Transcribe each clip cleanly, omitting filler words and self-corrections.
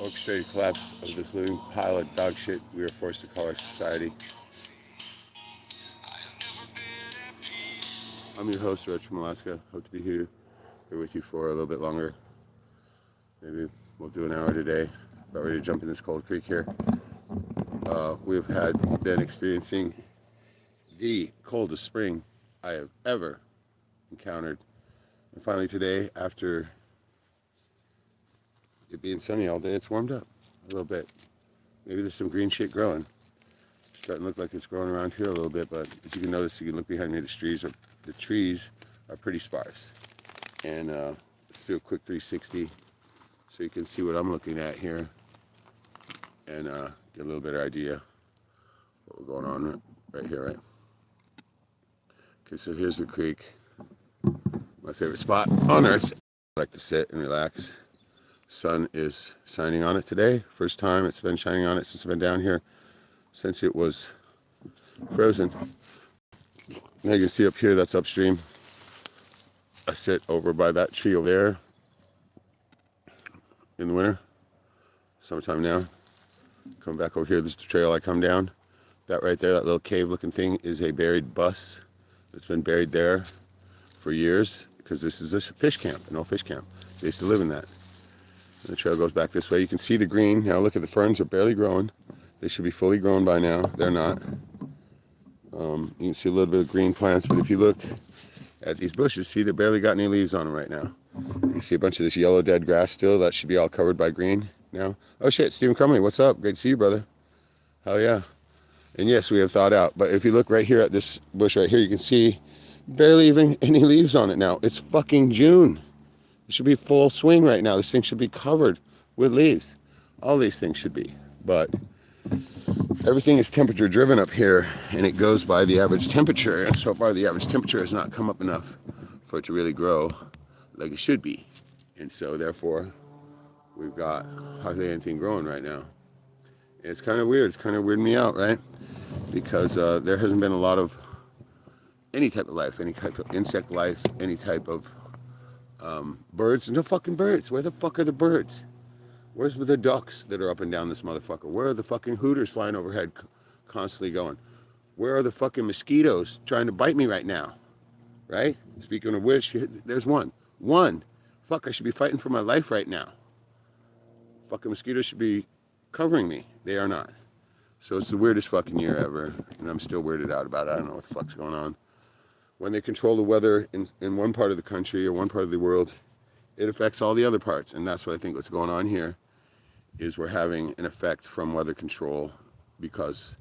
orchestrated collapse of this living pile of dog shit we are forced to call our society. I'm your host, Rich from Alaska. Hope to be here with you for a little bit longer. Maybe we'll do an hour today. About ready to jump in this cold creek here. We've been experiencing the coldest spring I have ever encountered. And finally today, after it being sunny all day, it's warmed up a little bit. Maybe there's some green shit growing. It's starting to look like it's growing around here a little bit, but as you can notice, you can look behind me, the trees are pretty sparse. And let's do a quick 360 so you can see what I'm looking at here and get a little better idea what we're going on right here, right? Okay, so here's the creek. My favorite spot on earth. I like to sit and relax. Sun is shining on it today. First time it's been shining on it since I've been down here, since it was frozen. Now you can see up here, that's upstream. I sit over by that tree over there in the winter. Summertime now. Come back over here, this is the trail I come down. That right there, that little cave looking thing is a buried bus. It's been buried there for years because this is a fish camp, an old fish camp. They used to live in that. And the trail goes back this way. You can see the green. Now look at the ferns, are barely growing. They should be fully grown by now. They're not. You can see a little bit of green plants, but if you look at these bushes, see, they barely got any leaves on them right now. You can see a bunch of this yellow dead grass still. That should be all covered by green now. Oh shit, Stephen Crumley, what's up? Great to see you, brother. Hell yeah. And yes, we have thawed out. But if you look right here at this bush right here, you can see barely even any leaves on it now. It's fucking June. It should be full swing right now. This thing should be covered with leaves. All these things should be. But everything is temperature driven up here, and it goes by the average temperature. And so far, the average temperature has not come up enough for it to really grow like it should be. And so therefore, we've got hardly anything growing right now. And it's kind of weird. It's kind of weirding me out, right? Because there hasn't been a lot of any type of life, any type of insect life, any type of birds. No fucking birds. Where the fuck are the birds? Where's the ducks that are up and down this motherfucker? Where are the fucking hooters flying overhead constantly going? Where are the fucking mosquitoes trying to bite me right now? Right? Speaking of which, there's one. One. Fuck, I should be fighting for my life right now. Fucking mosquitoes should be covering me. They are not. So it's the weirdest fucking year ever, and I'm still weirded out about it. I don't know what the fuck's going on. When they control the weather in one part of the country or one part of the world, it affects all the other parts, and that's what I think what's going on here is we're having an effect from weather control because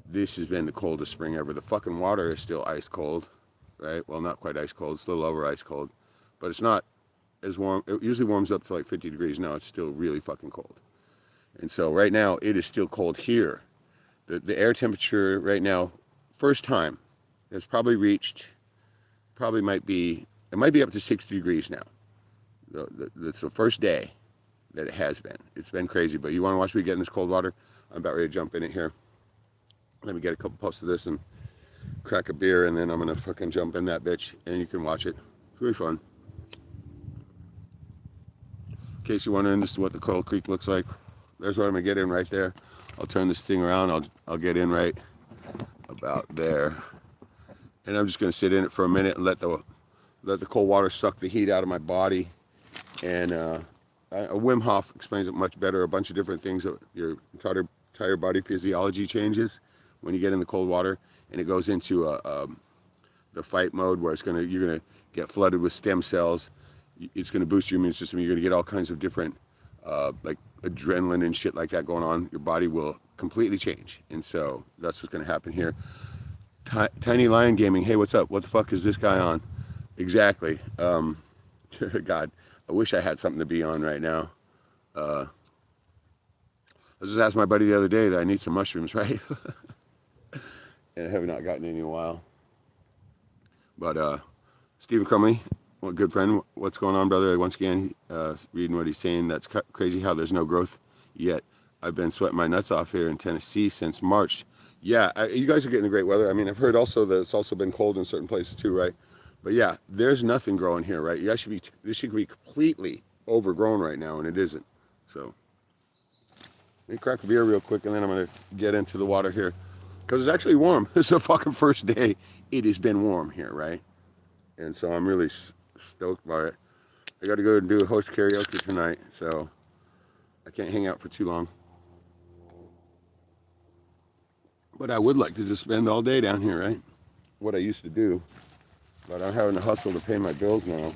this has been the coldest spring ever. The fucking water is still ice cold, right? Well, not quite ice cold. It's a little over ice cold, but it's not as warm. It usually warms up to like 50 degrees. Now it's still really fucking cold. And so right now it is still cold here. The air temperature right now, first time, has probably reached, it might be up to 60 degrees now. That's the first day that it has been. It's been crazy, but you want to watch me get in this cold water? I'm about ready to jump in it here. Let me get a couple puffs of this and crack a beer, and then I'm going to fucking jump in that bitch, and you can watch it. It's really fun. In case you're wondering, this is what the Cold Creek looks like. There's what I'm going to get in right there. I'll turn this thing around. I'll get in right about there. And I'm just going to sit in it for a minute and let the cold water suck the heat out of my body. And Wim Hof explains it much better. A bunch of different things. Your entire body physiology changes when you get in the cold water, and it goes into the fight mode where you're gonna get flooded with stem cells. It's gonna boost your immune system. You're gonna get all kinds of different like adrenaline and shit like that going on. Your body will completely change, and so that's what's gonna happen here. Tiny Lion Gaming. Hey, what's up? What the fuck is this guy on? Exactly. God, I wish I had something to be on right now. I just asked my buddy the other day that I need some mushrooms, right? And I have not gotten any in a while. But Stephen Crumley, well, good friend, what's going on, brother? Once again, reading what he's saying, that's crazy how there's no growth yet. I've been sweating my nuts off here in Tennessee since March. Yeah, you guys are getting the great weather. I mean, I've heard also that it's also been cold in certain places too, right? But yeah, there's nothing growing here, right? This should be completely overgrown right now, and it isn't. So me crack a beer real quick, and then I'm gonna get into the water here, because it's actually warm. This is the fucking first day it has been warm here, right? And so I'm really stoked by it. I got to go and do a host karaoke tonight, so I can't hang out for too long. But I would like to just spend all day down here, right? What I used to do. But I'm having to hustle to pay my bills now.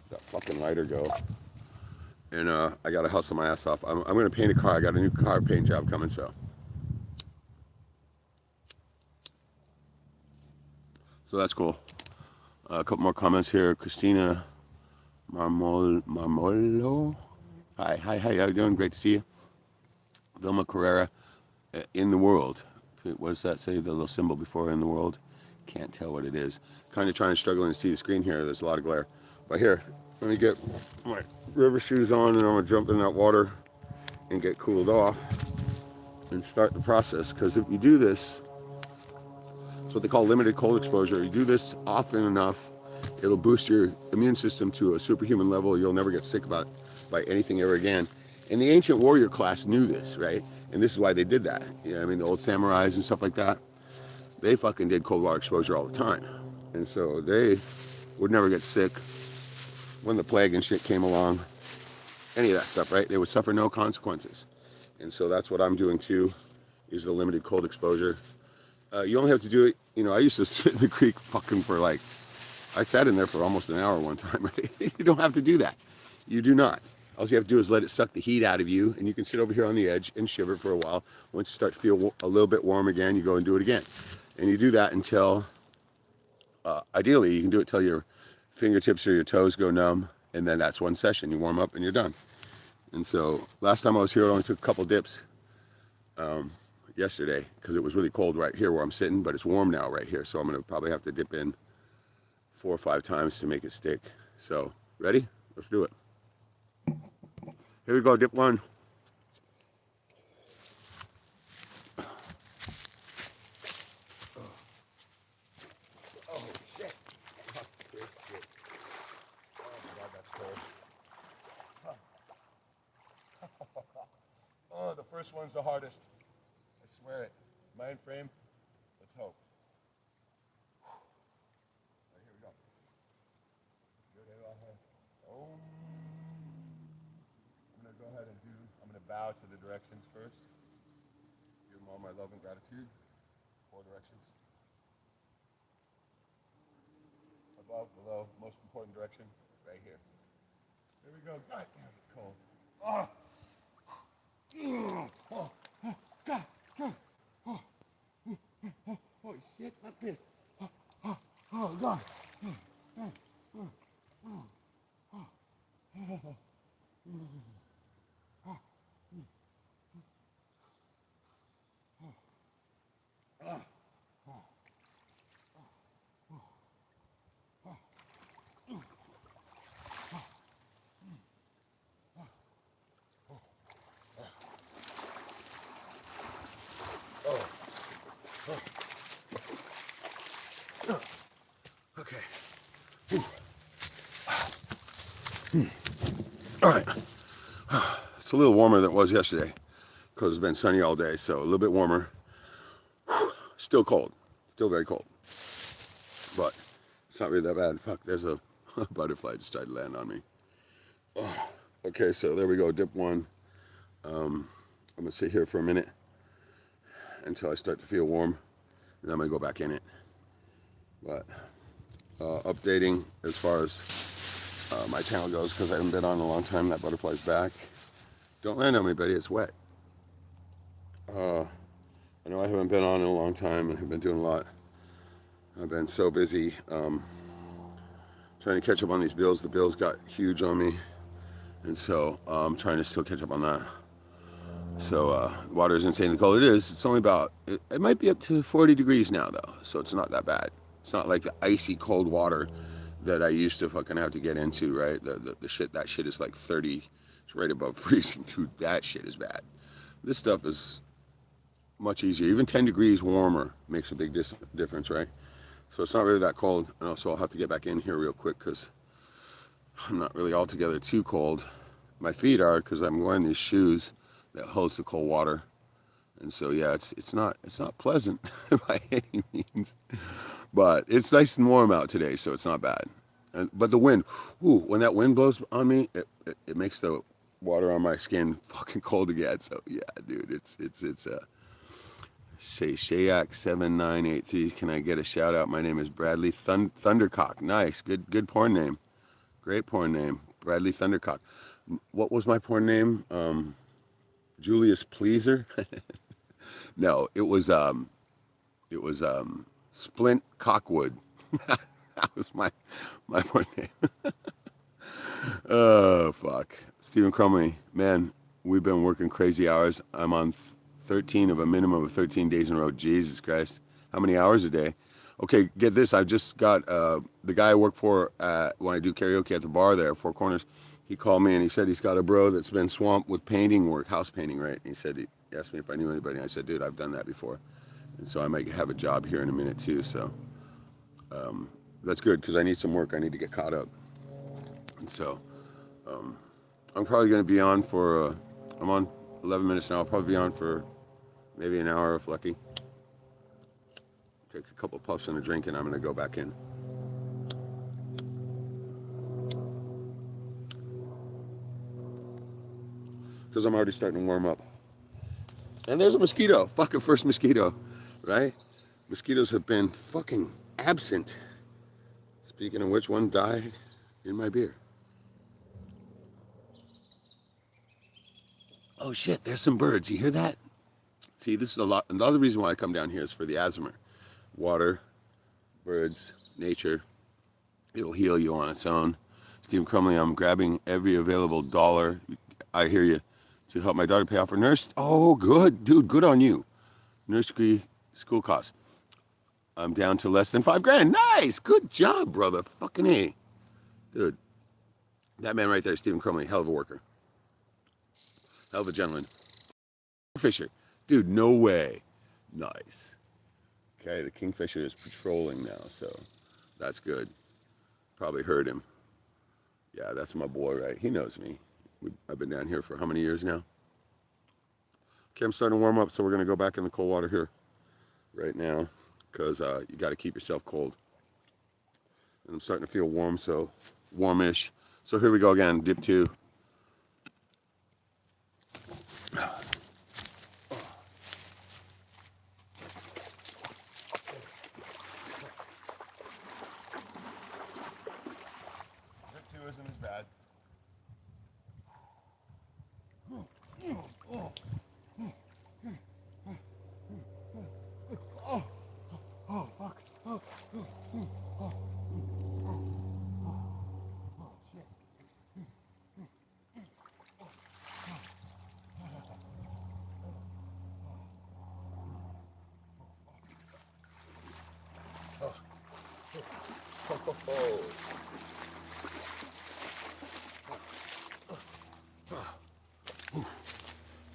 That fucking lighter go. And I got to hustle my ass off. I'm going to paint a car. I got a new car paint job coming, so. So that's cool. A couple more comments here. Christina Marmolo. Hi, how you doing? Great to see you. Vilma Carrera, in the world. What does that say? The little symbol before in the world? Can't tell what it is. Kind of struggling to see the screen here. There's a lot of glare. But here, let me get my river shoes on, and I'm going to jump in that water and get cooled off and start the process. Because if you do this, it's what they call limited cold exposure. You do this often enough, it'll boost your immune system to a superhuman level. You'll never get sick by anything ever again. And the ancient warrior class knew this, right? And this is why they did that. You know, I mean, the old samurais and stuff like that, they fucking did cold water exposure all the time. And so they would never get sick when the plague and shit came along. Any of that stuff, right? They would suffer no consequences. And so that's what I'm doing too, is the limited cold exposure. You only have to do it, you know, I used to sit in the creek fucking for like, I sat in there for almost an hour one time, right? You don't have to do that. You do not. All you have to do is let it suck the heat out of you, and you can sit over here on the edge and shiver for a while. Once you start to feel a little bit warm again, you go and do it again. And you do that until, ideally, you can do it till your fingertips or your toes go numb, and then that's one session. You warm up and you're done. And so last time I was here, I only took a couple dips yesterday, because it was really cold right here where I'm sitting, but it's warm now right here. So I'm going to probably have to dip in 4 or 5 times to make it stick. So, ready? Let's do it. Here we go, dip 1. Oh, shit. Oh, my God, that's cold. Oh, the first one's the hardest. I swear it. Mind frame. Let's hope. Right, here we go. Oh. Go ahead and I'm going to bow to the directions first. Give them all my love and gratitude. 4 directions. Above, below, most important direction, right here. Here we go. God damn, it's cold. Oh. Oh. Oh. God. God. Oh. Oh. Holy shit, not this. Oh. Oh. Oh, God. Oh. Oh. Oh. Oh. Oh. Oh. Okay. All right. It's a little warmer than it was yesterday because it's been sunny all day, so a little bit warmer. Still cold. Still very cold. But it's not really that bad. Fuck, there's a butterfly just tried to land on me. Oh, okay, so there we go. Dip 1. I'm going to sit here for a minute until I start to feel warm. And then I'm going to go back in it. But updating as far as my channel goes, because I haven't been on in a long time. That butterfly's back. Don't land on me, buddy. It's wet. I know I haven't been on in a long time. I've been doing a lot. I've been so busy trying to catch up on these bills. The bills got huge on me. And so I'm trying to still catch up on that. So water is insanely cold. It is. It's only about, it might be up to 40 degrees now, though. So it's not that bad. It's not like the icy cold water that I used to fucking have to get into, right? The shit, that shit is like 30. It's right above freezing, dude. That shit is bad. This stuff is much easier. Even 10 degrees warmer makes a big difference, right? So it's not really that cold. And also I'll have to get back in here real quick because I'm not really altogether too cold. My feet are, because I'm wearing these shoes. that holds the cold water. And so yeah, it's not pleasant by any means, but it's nice and warm out today, so it's not bad. But the wind, ooh, when that wind blows on me, it makes the water on my skin fucking cold again. So yeah, dude, it's say Shayak 7983. Can I get a shout out? My name is Bradley Thundercock. Nice, good porn name, great porn name, Bradley Thundercock. What was my porn name? Julius Pleaser. No, it was Splint Cockwood. That was my porn name. Oh fuck, Stephen Crumley, man, we've been working crazy hours. I'm on 13 of a minimum of 13 days in a row. Jesus Christ, how many hours a day? Okay, get this. I just got the guy I work for when I do karaoke at the bar there, Four Corners. He called me and he said he's got a bro that's been swamped with painting work, house painting, right? And he said he asked me if I knew anybody. And I said, dude, I've done that before, and so I might have a job here in a minute too. So that's good because I need some work. I need to get caught up, and so I'm probably going to be on for. I'm on 11 minutes now. I'll probably be on for maybe an hour if lucky. Take a couple of puffs and a drink, and I'm going to go back in. Because I'm already starting to warm up. And there's a mosquito. Fucking first mosquito, right? Mosquitoes have been fucking absent. Speaking of which, one died in my beer. Oh shit, there's some birds. You hear that? See, this is a lot. Another reason why I come down here is for the asthma. Water, birds, nature. It'll heal you on its own. Stephen Crumley, I'm grabbing every available dollar. I hear you. To help my daughter pay off her nurse. Oh, good, dude. Good on you. Nursery school costs. I'm down to less than $5,000. Nice. Good job, brother. Fucking A. Dude. That man right there, Stephen Crumley, hell of a worker. Hell of a gentleman. Kingfisher. Dude, no way. Nice. Okay, the Kingfisher is patrolling now, so that's good. Probably heard him. Yeah, that's my boy, right? He knows me. I've been down here for how many years now? Okay, I'm starting to warm up, so we're going to go back in the cold water here right now because you got to keep yourself cold. And I'm starting to feel warm, so warmish. So here we go again, dip 2.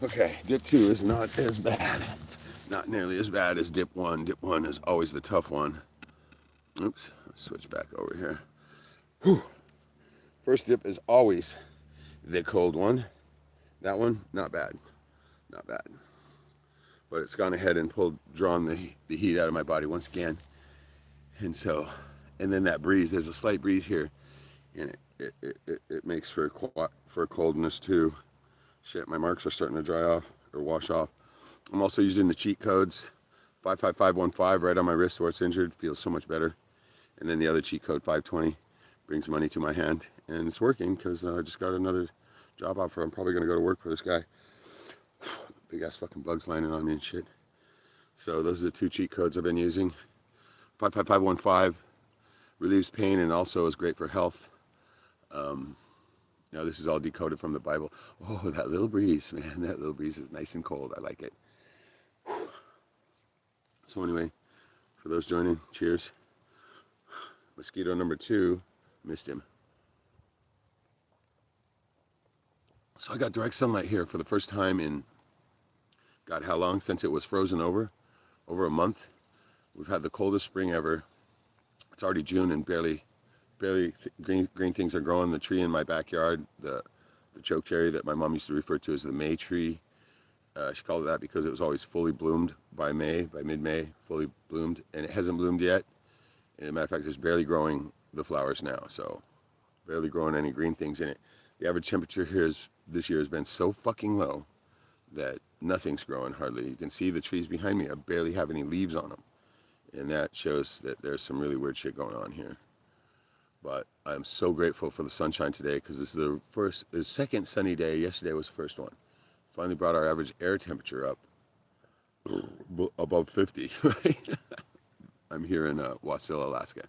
Okay, dip 2 is not as bad. Not nearly as bad as dip 1. Dip 1 is always the tough one. Oops, let's switch back over here. Whew. First dip is always the cold one. That one, not bad. Not bad. But it's gone ahead and drawn the heat out of my body once again. And so, and then that breeze, there's a slight breeze here. And it makes for coldness too. Shit, my marks are starting to dry off or wash off. I'm also using the cheat codes. 55515 right on my wrist where it's injured. Feels so much better. And then the other cheat code, 520, brings money to my hand. And it's working because I just got another job offer. I'm probably going to go to work for this guy. Big ass fucking bugs landing on me and shit. So those are the 2 cheat codes I've been using. 55515 relieves pain and also is great for health. Now this is all decoded from the Bible. Oh, that little breeze, man. That little breeze is nice and cold. I like it. Whew. So anyway, for those joining, cheers. Mosquito number 2, missed him. So I got direct sunlight here for the first time in, God, how long? Since it was frozen over a month. We've had the coldest spring ever. It's already June and barely green things are growing. The tree in my backyard, the choke cherry that my mom used to refer to as the May tree, She called it that because it was always fully bloomed by mid-May, fully bloomed, and it hasn't bloomed yet. And as a matter of fact, it's barely growing the flowers now, so barely growing any green things in it. The average temperature here this year has been so fucking low that nothing's growing hardly. You can see the trees behind me, I barely have any leaves on them, and that shows that there's some really weird shit going on here. But I'm so grateful for the sunshine today because this is the second sunny day. Yesterday was the first one. Finally brought our average air temperature up above 50, right? I'm here in Wasilla, Alaska.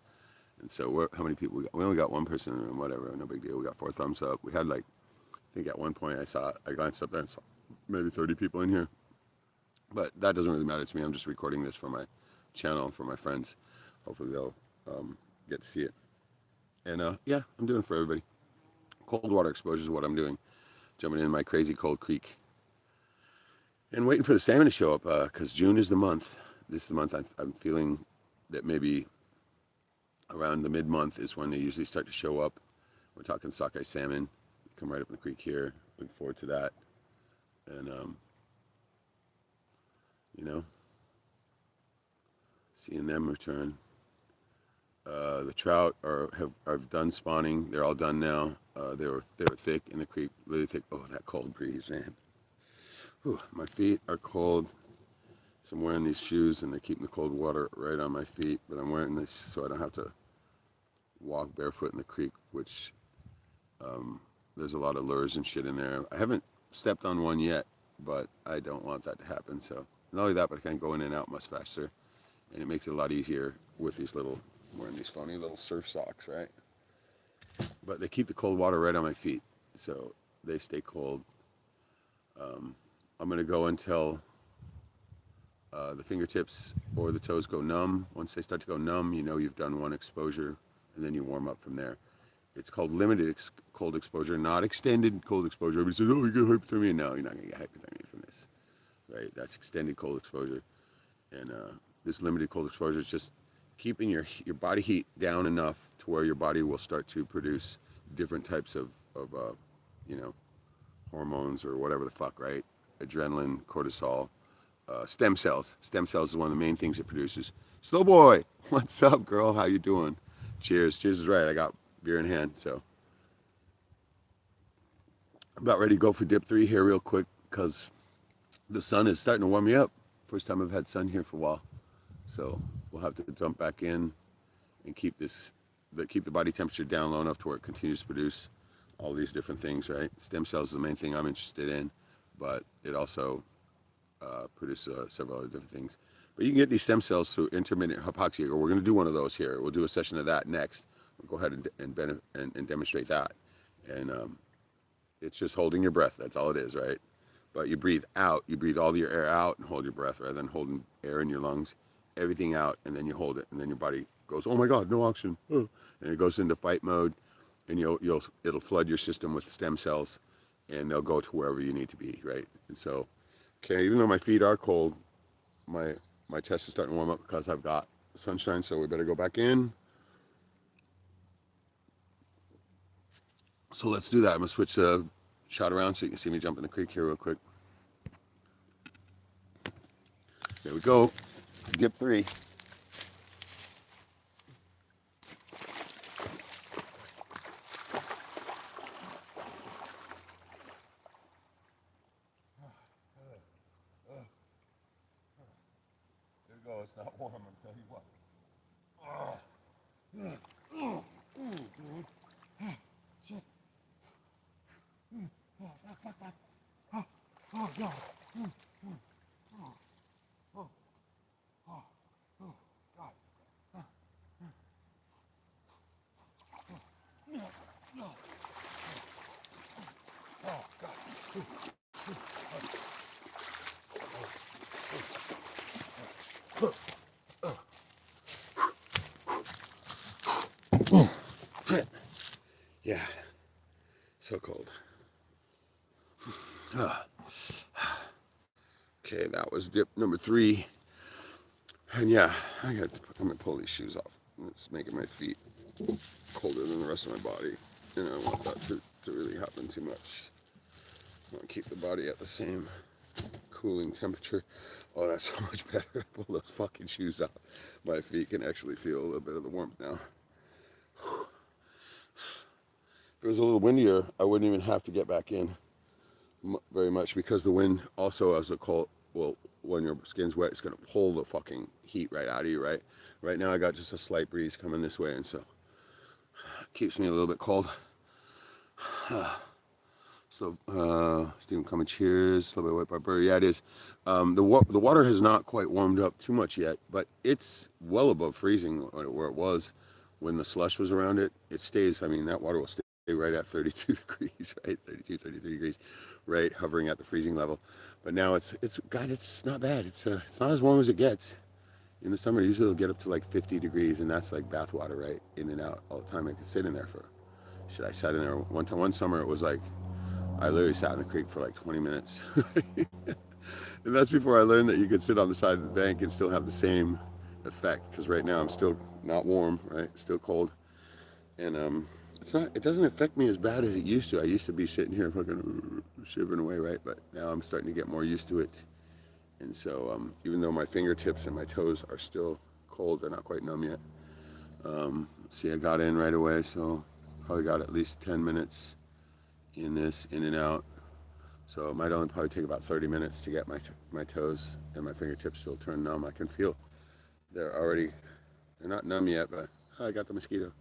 And so how many people we got? We only got one person in the room, whatever, no big deal. We got 4 thumbs up. We had I think at one point I glanced up there and saw maybe 30 people in here. But that doesn't really matter to me. I'm just recording this for my channel, for my friends. Hopefully they'll get to see it. And yeah, I'm doing it for everybody. Cold water exposure is what I'm doing. Jumping in my crazy cold creek. And waiting for the salmon to show up, because June is the month. This is the month I'm feeling that maybe around the mid-month is when they usually start to show up. We're talking sockeye salmon. Come right up in the creek here. Looking forward to that. And, you know, seeing them return. The trout have done spawning. They're all done now. They were thick in the creek, really thick. Oh, that cold breeze, man. Whew, my feet are cold. So I'm wearing these shoes, and they're keeping the cold water right on my feet. But I'm wearing this so I don't have to walk barefoot in the creek, which there's a lot of lures and shit in there. I haven't stepped on one yet, but I don't want that to happen. So not only that, but I can go in and out much faster, and it makes it a lot easier with these wearing these funny little surf socks, right? But they keep the cold water right on my feet, so they stay cold. I'm going to go until the fingertips or the toes go numb. Once they start to go numb, you know you've done one exposure, and then you warm up from there. It's called limited cold exposure, not extended cold exposure. Everybody says, oh, you get hypothermia. No, you're not going to get hypothermia from this, right? That's extended cold exposure. And this limited cold exposure is just keeping your body heat down enough to where your body will start to produce different types of hormones or whatever the fuck, right? Adrenaline, cortisol, stem cells. Stem cells is one of the main things it produces. Slow boy, what's up, girl? How you doing? Cheers. Cheers is right. I got beer in hand, so I'm about ready to go for dip 3 here real quick because the sun is starting to warm me up. First time I've had sun here for a while, so we'll have to jump back in and keep the body temperature down low enough to where it continues to produce all these different things, right? Stem cells is the main thing I'm interested in, but it also produces several other different things. But you can get these stem cells through intermittent hypoxia, or we're going to do one of those here. We'll do a session of that next. We'll go ahead and demonstrate that. And it's just holding your breath. That's all it is, right? But you breathe out. You breathe all your air out and hold your breath rather than holding air in your lungs. Everything out, and then you hold it, and then your body goes, oh my God, no oxygen. Oh. And it goes into fight mode, and it'll flood your system with stem cells, and they'll go to wherever you need to be, right? And so, okay, even though my feet are cold, my chest is starting to warm up because I've got sunshine, so we better go back in. So let's do that. I'm going to switch the shot around so you can see me jump in the creek here real quick. There we go. Dip 3. There you go. It's not warm, I'm telling you what. Shit. Oh, God. Yeah, so cold. Okay, that was dip number 3. And yeah, I'm gonna pull these shoes off. It's making my feet colder than the rest of my body. And I don't want that to really happen too much. I want to keep the body at the same cooling temperature. Oh, that's so much better. Pull those fucking shoes out. My feet can actually feel a little bit of the warmth now. If it was a little windier, I wouldn't even have to get back in very much, because the wind also, as a cold, well, when your skin's wet, it's going to pull the fucking heat right out of you, right? Right now I got just a slight breeze coming this way, and so it keeps me a little bit cold. So, Stephen coming, cheers. A little bit wet by bird. Yeah, it is. The water has not quite warmed up too much yet, but it's well above freezing where it was when the slush was around it. It stays, I mean, that water will stay right at 32 degrees, right? 32, 33 degrees, right? Hovering at the freezing level. But now it's not bad. It's not as warm as it gets. In the summer, usually it'll get up to like 50 degrees, and that's like bath water, right? In and out all the time. I could sit in there I sat in there one summer. It was like, I literally sat in the creek for like 20 minutes. And that's before I learned that you could sit on the side of the bank and still have the same effect. Because right now I'm still not warm, right? Still cold. And it doesn't affect me as bad as it used to. I used to be sitting here fucking shivering away, right? But now I'm starting to get more used to it. And so even though my fingertips and my toes are still cold, they're not quite numb yet. See, I got in right away, so probably got at least 10 minutes in this, in and out. So it might only probably take about 30 minutes to get my toes and my fingertips still turn numb. I can feel they're not numb yet, but I got the mosquito.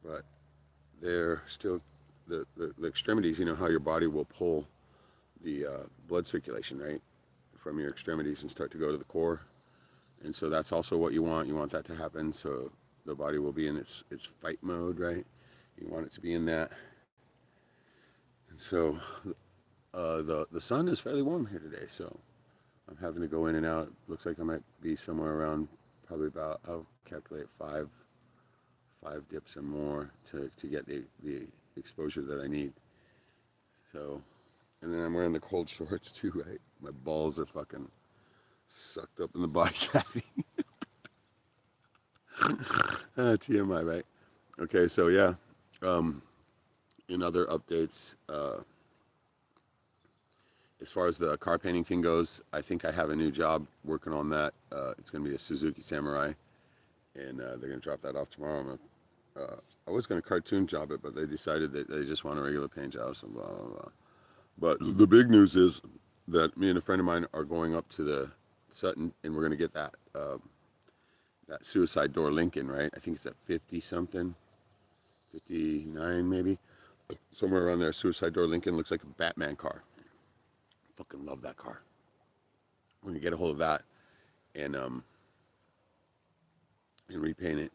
But they're still, the extremities, you know how your body will pull the blood circulation, right, from your extremities and start to go to the core. And so that's also what you want. You want that to happen, so the body will be in its fight mode, right? You want it to be in that. And so the sun is fairly warm here today, so I'm having to go in and out. Looks like I might be somewhere around probably about, I'll calculate five dips or more to get the exposure that I need. So, and then I'm wearing the cold shorts too, right? My balls are fucking sucked up in the body cavity. TMI, right? Okay, so yeah. In other updates, as far as the car painting thing goes, I think I have a new job working on that. It's going to be a Suzuki Samurai, and they're going to drop that off tomorrow. I was going to cartoon job it, but they decided that they just want a regular paint job, so blah, blah, blah. But the big news is that me and a friend of mine are going up to the Sutton, and we're going to get that suicide door Lincoln, right? I think it's at 50-something, 59 maybe. Somewhere around there, suicide door Lincoln. Looks like a Batman car. Fucking love that car. We're going to get a hold of that and repaint it.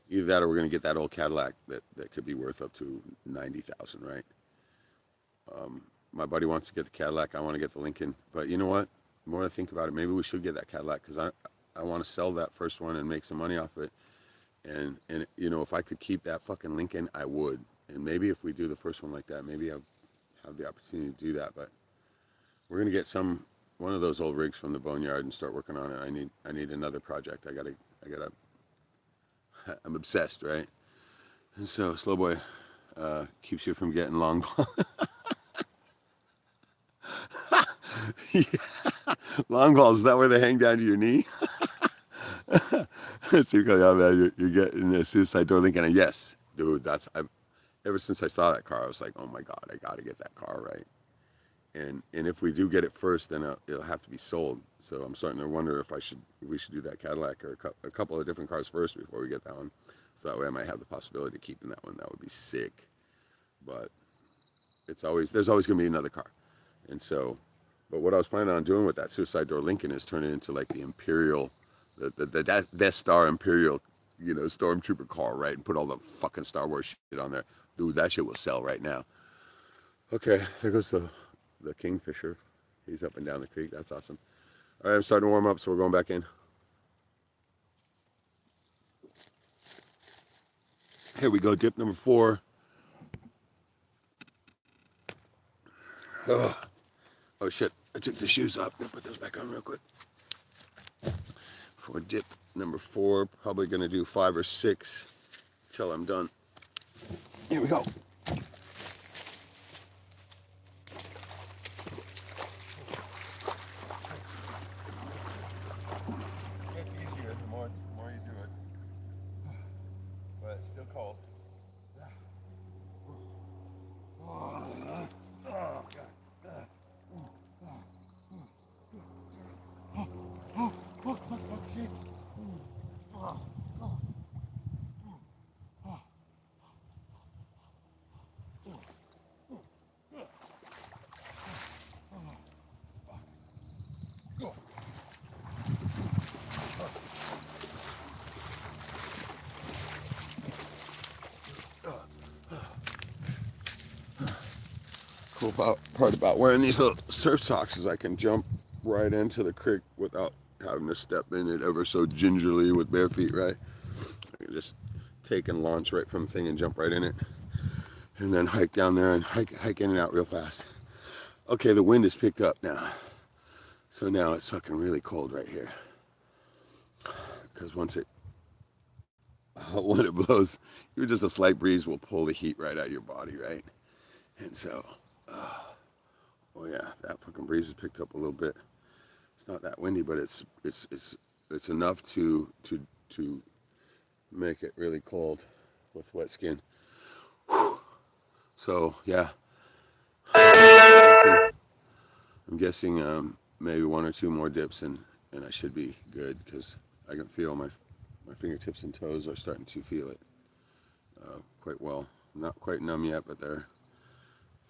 Either that or we're going to get that old Cadillac that could be worth up to $90,000, right? My buddy wants to get the Cadillac. I want to get the Lincoln. But you know what? The more I think about it, maybe we should get that Cadillac, because I want to sell that first one and make some money off it. And you know, if I could keep that fucking Lincoln, I would. And maybe if we do the first one like that, maybe I'll have the opportunity to do that. But we're going to get one of those old rigs from the boneyard and start working on it. I need another project. I'm obsessed, right? And so Slow Boy keeps you from getting long balls. Yeah. Long balls, is that where they hang down to your knee? So man, you're getting a suicide door Lincoln. And yes, dude, ever since I saw that car, I was like, oh my God, I got to get that car, right? And if we do get it first, then it'll have to be sold. So I'm starting to wonder if we should do that Cadillac or a couple of different cars first before we get that one. So that way I might have the possibility of keeping that one. That would be sick. But there's always going to be another car. And so, but what I was planning on doing with that suicide door Lincoln is turn it into like the Imperial, the Death Star Imperial, you know, stormtrooper car, right? And put all the fucking Star Wars shit on there. Dude, that shit will sell right now. Okay, there goes the Kingfisher. He's up and down the creek. That's awesome. All right, I'm starting to warm up, so we're going back in. Here we go, dip number 4. Oh shit, I took the shoes off. I'm gonna put those back on real quick. For dip number 4, probably gonna do 5 or 6 till I'm done. Here we go. cool part about wearing these little surf socks is I can jump right into the creek without having to step in it ever so gingerly with bare feet, right? I can just take and launch right from the thing and jump right in it. And then hike down there and hike in and out real fast. Okay, the wind has picked up now. So now it's fucking really cold right here. Because when it blows, even just a slight breeze will pull the heat right out of your body, right? And so, oh yeah, that fucking breeze has picked up a little bit. It's not that windy, but it's enough to make it really cold with wet skin. Whew. So yeah, I'm guessing maybe one or two more dips and I should be good because I can feel my fingertips and toes are starting to feel it quite well. Not quite numb yet, but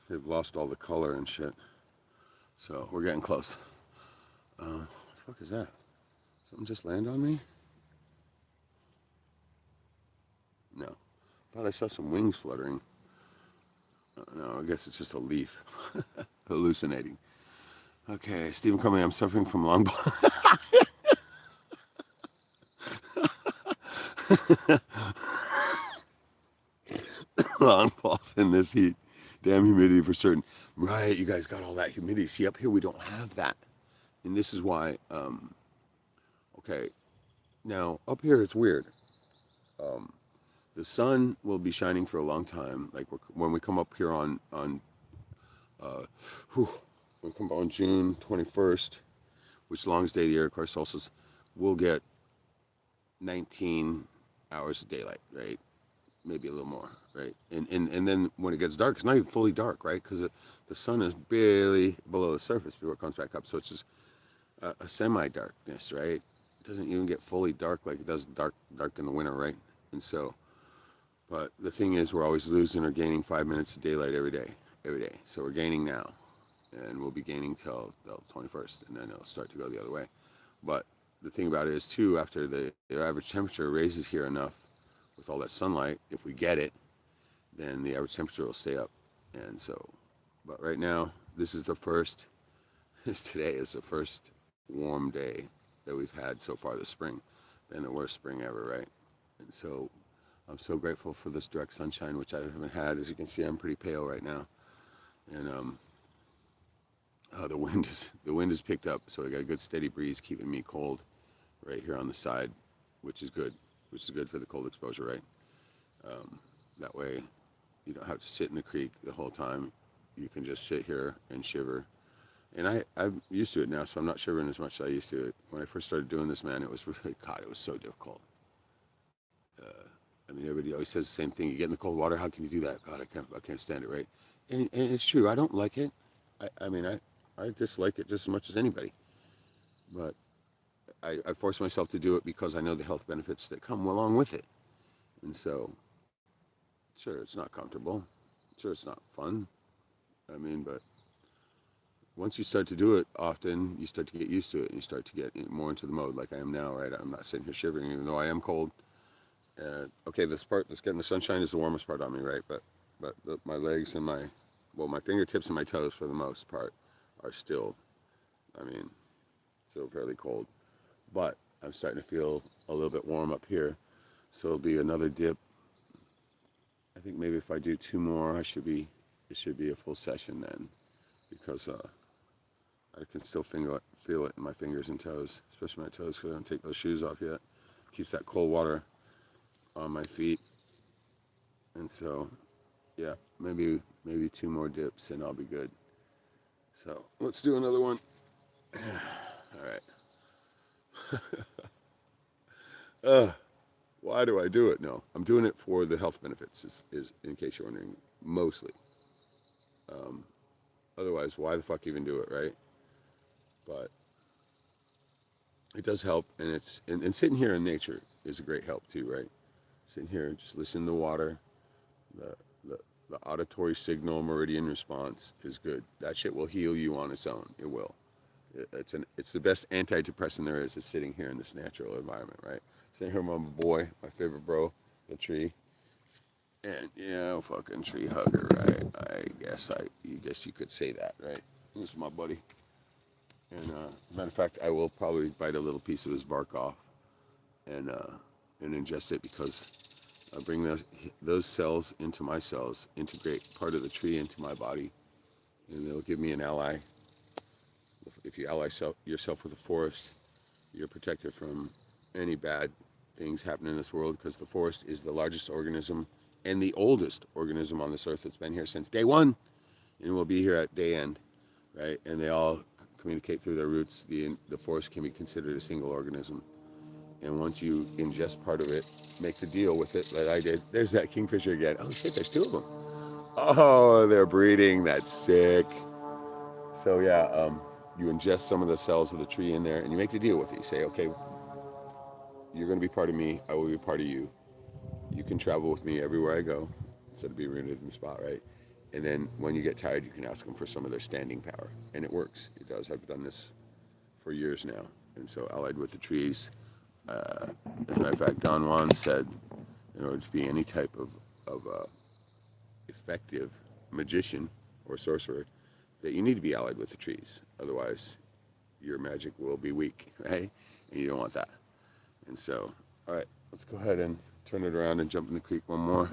they've lost all the color and shit. So we're getting close. What the fuck is that? Something just landed on me? No. Thought I saw some wings fluttering. No, I guess it's just a leaf. Hallucinating. Okay, Stephen Crumley, I'm suffering from long long balls in this heat. Damn humidity for certain. Right, you guys got all that humidity. See, up here we don't have that. And this is why, okay, now up here it's weird. The sun will be shining for a long time. Like when we come up here on June 21st, which is the longest day of the year, of course, solstice, we'll get 19 hours of daylight, right? Maybe a little more, right? And then when it gets dark, it's not even fully dark, right? Because the sun is barely below the surface before it comes back up. So it's just a semi-darkness, right? It doesn't even get fully dark like it does dark in the winter, right? And so, but the thing is, we're always losing or gaining 5 minutes of daylight every day. So we're gaining now, and we'll be gaining till the 21st, and then it'll start to go the other way. But the thing about it is, too, after the average temperature raises here enough with all that sunlight, if we get it, then the average temperature will stay up. And so, but right now, today is the first warm day that we've had so far this spring. Been the worst spring ever, right? And so I'm so grateful for this direct sunshine, which I haven't had. As you can see, I'm pretty pale right now. And the wind is picked up, so I got a good steady breeze keeping me cold right here on the side, which is good for the cold exposure, right? That way you don't have to sit in the creek the whole time. You can just sit here and shiver. And I'm used to it now, so I'm not shivering as much as I used to. When I first started doing this, man, it was really, God, it was so difficult. I mean, everybody always says the same thing. You get in the cold water, how can you do that? God, I can't stand it, right? And it's true. I don't like it. I dislike it just as much as anybody. But I force myself to do it because I know the health benefits that come along with it. And so, sure, it's not comfortable. Sure, it's not fun. I mean, but once you start to do it often, you start to get used to it and you start to get more into the mode like I am now, right? I'm not sitting here shivering even though I am cold. Okay, this part that's getting the sunshine is the warmest part on me, right? But my legs and my fingertips and my toes for the most part are still, still fairly cold. But I'm starting to feel a little bit warm up here. So it'll be another dip. I think maybe if I do two more, it should be a full session then. Because I can still feel it in my fingers and toes, especially my toes because I don't take those shoes off yet. Keeps that cold water on my feet. And so, yeah, maybe two more dips and I'll be good. So let's do another one. All right. Why do I do it? No, I'm doing it for the health benefits, is in case you're wondering, mostly. Otherwise, why the fuck even do it, right? But it does help, and and sitting here in nature is a great help too, right? Sitting here, just listen to the water, the auditory signal meridian response is good. That shit will heal you on its own. It will. It's the best antidepressant there is sitting here in this natural environment, right? Sitting here with my boy, my favorite bro, the tree, And yeah, fucking tree hugger, right? You guess you could say that, right? This is my buddy. And matter of fact, I will probably bite a little piece of his bark off and ingest it because I bring those cells into my cells, integrate part of the tree into my body, and they'll give me an ally. If you ally yourself with the forest, you're protected from any bad things happening in this world because the forest is the largest organism and the oldest organism on this earth that's been here since day one and will be here at day end, right? And they all communicate through their roots. The forest can be considered a single organism. And once you ingest part of it, make the deal with it like I did. There's that kingfisher again. Oh shit, there's two of them. Oh, they're breeding. That's sick. So yeah, you ingest some of the cells of the tree in there and you make the deal with it. You say, okay, you're going to be part of me. I will be part of you. You can travel with me everywhere I go instead of being rooted in the spot, right? And then when you get tired, you can ask them for some of their standing power. And it works. It does. I've done this for years now. And so allied with the trees. As a matter of fact, Don Juan said, in order to be any type of effective magician or sorcerer, that you need to be allied with the trees. Otherwise, your magic will be weak, right? And you don't want that. And so, all right, let's go ahead and turn it around and jump in the creek one more.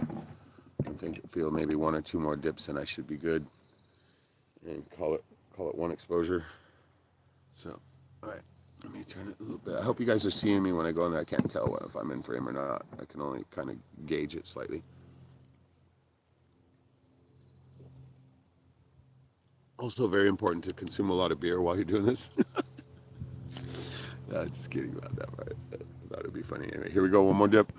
I feel maybe one or two more dips and I should be good. And call it one exposure. So, all right, let me turn it a little bit. I hope you guys are seeing me when I go in there. I can't tell if I'm in frame or not. I can only kind of gauge it slightly. Also, very important to consume a lot of beer while you're doing this. Just kidding about that, right? I thought it'd be funny. Anyway, here we go. One more dip.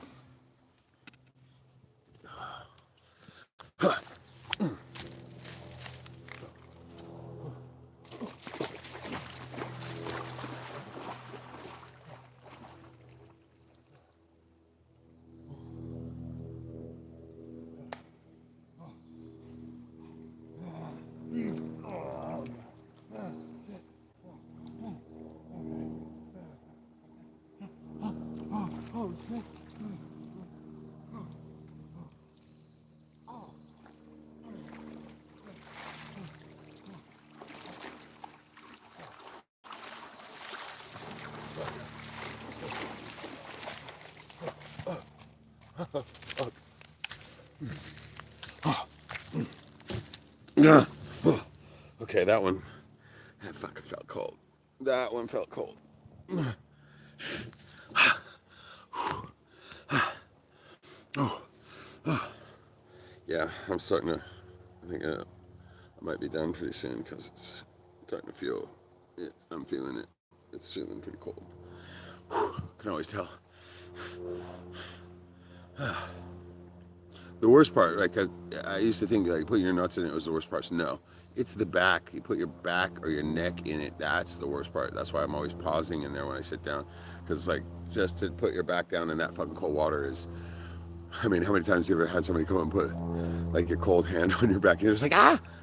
Okay, that fucking felt cold. That one felt cold. Yeah, I'm starting to. I think I might be done pretty soon because it's starting to feel. I'm feeling it. It's feeling pretty cold. Can always tell. The worst part, like I used to think, like putting your nuts in it was the worst part. So no, it's the back. You put your back or your neck in it. That's the worst part. That's why I'm always pausing in there when I sit down, because like just to put your back down in that fucking cold water is. I mean, how many times have you ever had somebody come and put like a cold hand on your back and you're just like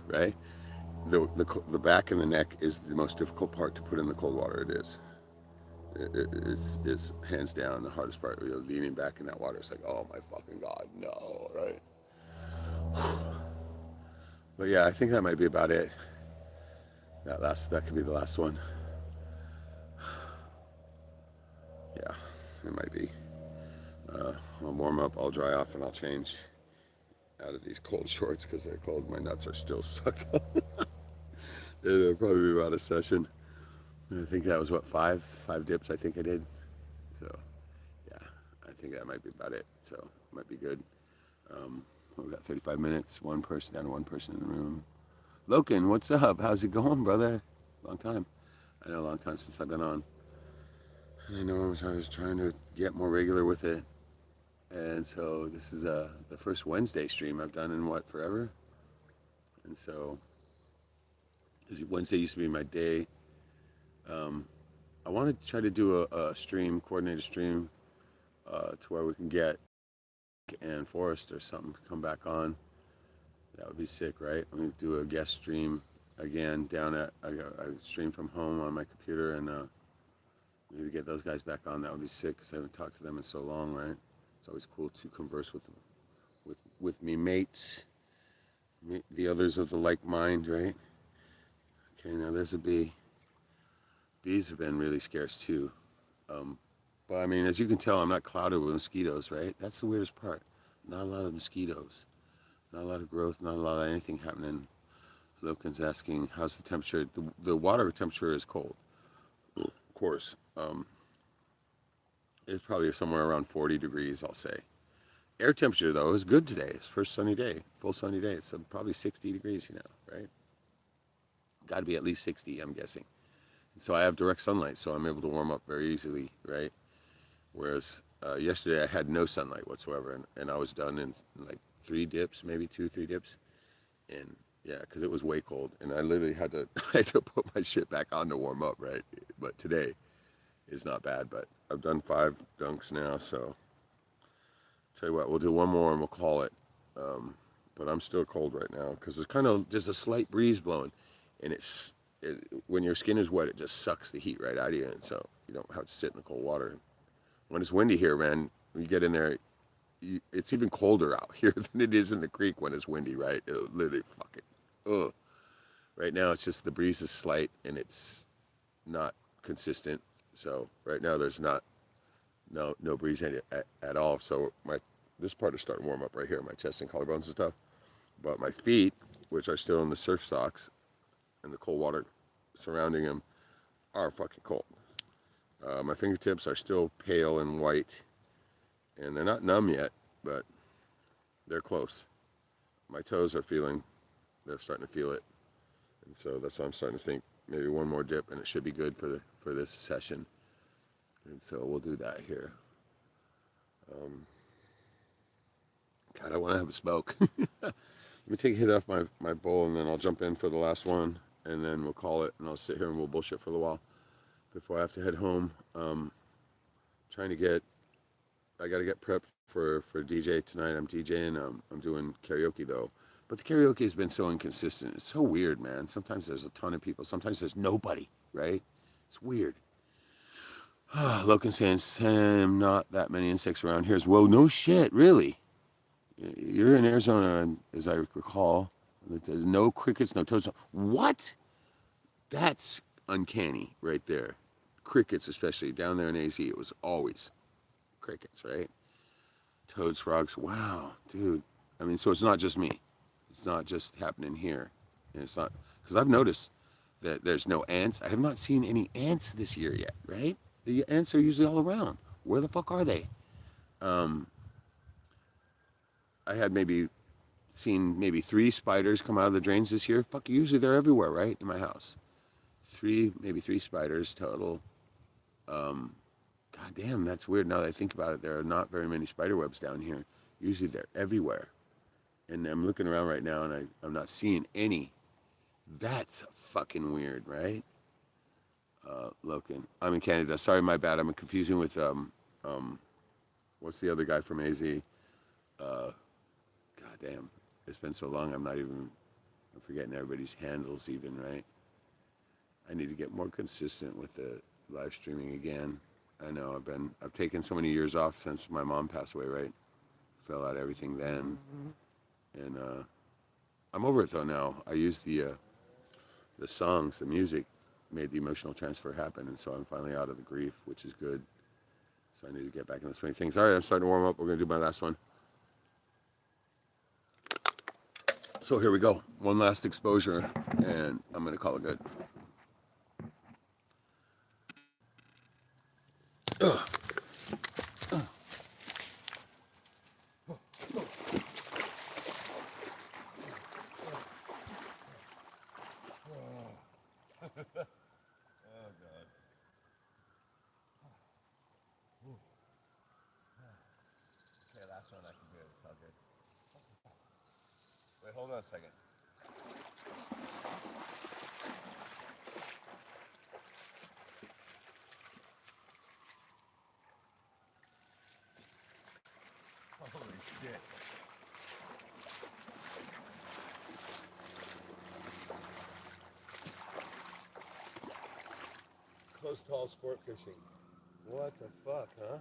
right? The back and the neck is the most difficult part to put in the cold water. It is. It's hands down the hardest part. You're leaning back in that water. It's like, oh my fucking god, no, right? But yeah, I think that might be about it. That could be the last one. Yeah, it might be. I'll warm up, I'll dry off, and I'll change out of these cold shorts because they're cold. My nuts are still sucked up. It'll probably be about a session. I think that was what, five dips I think I did. So yeah, I think that might be about it. So it might be good. We've got 35 minutes. One person down to one person in the room. Loken, what's up? How's it going, brother? Long time. I know a long time since I've been on. And I know I was trying to get more regular with it. And so this is the first Wednesday stream I've done in forever. And so Wednesday used to be my day. I want to try to do a stream, coordinated stream, to where we can get and Forrest or something come back on. That would be sick, right? I'm going to do a guest stream again I stream from home on my computer and maybe get those guys back on. That would be sick because I haven't talked to them in so long, right? It's always cool to converse with with me mates, the others of the like mind, right? Okay, now there's a bee. Bees have been really scarce too. Um, but I mean, as you can tell, I'm not clouded with mosquitoes, right? That's the weirdest part. Not a lot of mosquitoes, not a lot of growth, not a lot of anything happening. Loken's asking, how's the temperature? The water temperature is cold, of course. It's probably somewhere around 40 degrees, I'll say. Air temperature, though, is good today. It's first sunny day, full sunny day. It's probably 60 degrees, right? Got to be at least 60, I'm guessing. So I have direct sunlight, so I'm able to warm up very easily, right? Whereas yesterday I had no sunlight whatsoever, and I was done in like 3 dips, maybe 2, 3 dips. And yeah, because it was way cold, and I literally had to I had to put my shit back on to warm up, right? But today is not bad. But I've done 5 dunks now, so tell you what, we'll do one more and we'll call it. But I'm still cold right now because it's kind of just a slight breeze blowing, and when your skin is wet, it just sucks the heat right out of you, and so you don't have to sit in the cold water. When it's windy here, man, when you get in there, it's even colder out here than it is in the creek when it's windy, right? It literally fucking, ugh. Right now, it's just the breeze is slight and it's not consistent. So right now, there's no breeze at all. So this part is starting to warm up right here, my chest and collarbones and stuff. But my feet, which are still in the surf socks, and the cold water surrounding them, are fucking cold. My fingertips are still pale and white, and they're not numb yet, but they're close. My toes are they're starting to feel it, and so that's why I'm starting to think maybe one more dip, and it should be good for this session. And so we'll do that here. God, I want to have a smoke. Let me take a hit off my bowl, and then I'll jump in for the last one, and then we'll call it, and I'll sit here and we'll bullshit for a while before I have to head home. I got to get prepped for DJ tonight. I'm DJing. I'm doing karaoke, though. But the karaoke has been so inconsistent. It's so weird, man. Sometimes there's a ton of people. Sometimes there's nobody, right? It's weird. Logan saying, Sam, not that many insects around here. Well, no shit, really. You're in Arizona, as I recall. There's no crickets, no toads. What? That's uncanny right there. Crickets, especially down there in AZ, it was always crickets, right? Toads, frogs. Wow, dude. I mean, so it's not just me. It's not just happening here. And it's not, because I've noticed that there's no ants. I have not seen any ants this year yet, right? The ants are usually all around. Where the fuck are they? I had seen maybe 3 spiders come out of the drains this year. Fuck, usually they're everywhere, right? In my house. Maybe 3 spiders total. God damn, that's weird. Now that I think about it, there are not very many spider webs down here. Usually they're everywhere. And I'm looking around right now and I'm not seeing any. That's fucking weird, right? Loken. I'm in Canada. Sorry, my bad. I'm confusing with, what's the other guy from AZ? God damn. It's been so long, I'm forgetting everybody's handles even, right? I need to get more consistent with the live streaming again. I know I've taken so many years off since my mom passed away, right? Fell out everything then. And I'm over it though now. I used the songs, the music made the emotional transfer happen, and so I'm finally out of the grief, which is good. So I need to get back in the swing of things. All right, I'm starting to warm up. We're going to do my last one. So here we go. One last exposure, and I'm going to call it good. Ugh. Last one I can do it. It's all good. Wait, hold on a second. Holy shit. Close tall sport fishing. What the fuck, huh?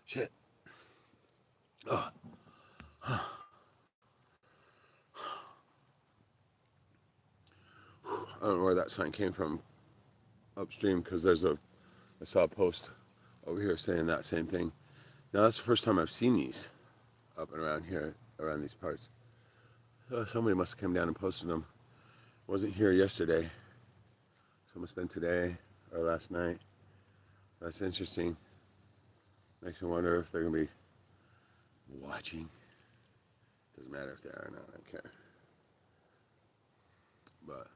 Shit. Oh. I don't know where that sign came from upstream because I saw a post over here saying that same thing. Now that's the first time I've seen these up and around here, around these parts. Somebody must have come down and posted them. Wasn't here yesterday. So it must have been today or last night. That's interesting. Makes me wonder if they're going to be watching. Doesn't matter if they are or not, I don't care. But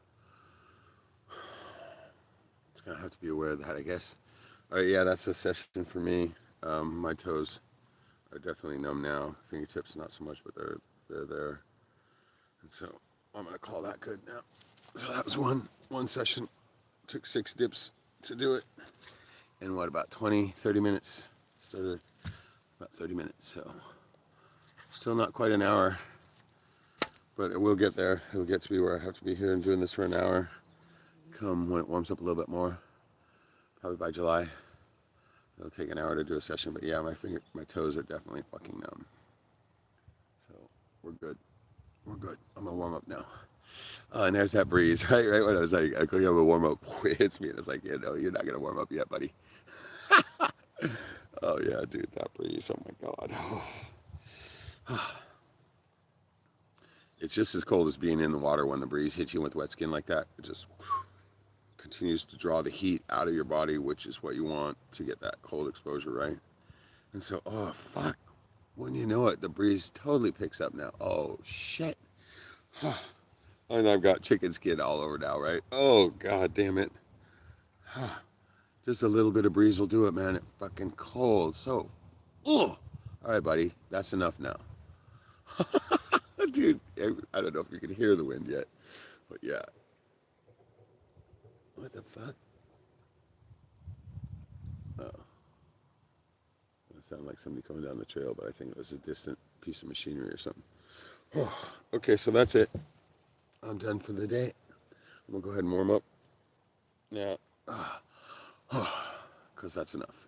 it's going to have to be aware of that, I guess. All right, yeah, that's a session for me. My toes are definitely numb now. Fingertips not so much, but they're there. And so I'm going to call that good now. So that was one session. Took 6 dips to do it. And what, about 30 minutes? Started about 30 minutes, so still not quite an hour, but it will get there. It'll get to be where I have to be here and doing this for an hour. Come when it warms up a little bit more, probably by July. It'll take an hour to do a session, but yeah, my toes are definitely fucking numb. So we're good. We're good. I'm gonna warm up now. And there's that breeze, right when I was like, I'm gonna warm up, it hits me, and it's like, you know, you're not gonna warm up yet, buddy. Oh yeah, dude, that breeze, oh my God. It's just as cold as being in the water when the breeze hits you with wet skin like that. It just continues to draw the heat out of your body, which is what you want to get that cold exposure, right? And so, oh fuck, when you know it, the breeze totally picks up now. Oh shit. And I've got chicken skin all over now, right? Oh God damn it. Just a little bit of breeze will do it, man. It's fucking cold. So, all right, buddy, that's enough now. Dude, I don't know if you can hear the wind yet, but yeah. What the fuck? Oh. It sounded like somebody coming down the trail, but I think it was a distant piece of machinery or something. Okay, so that's it. I'm done for the day. I'm going to go ahead and warm up. Now, because that's enough.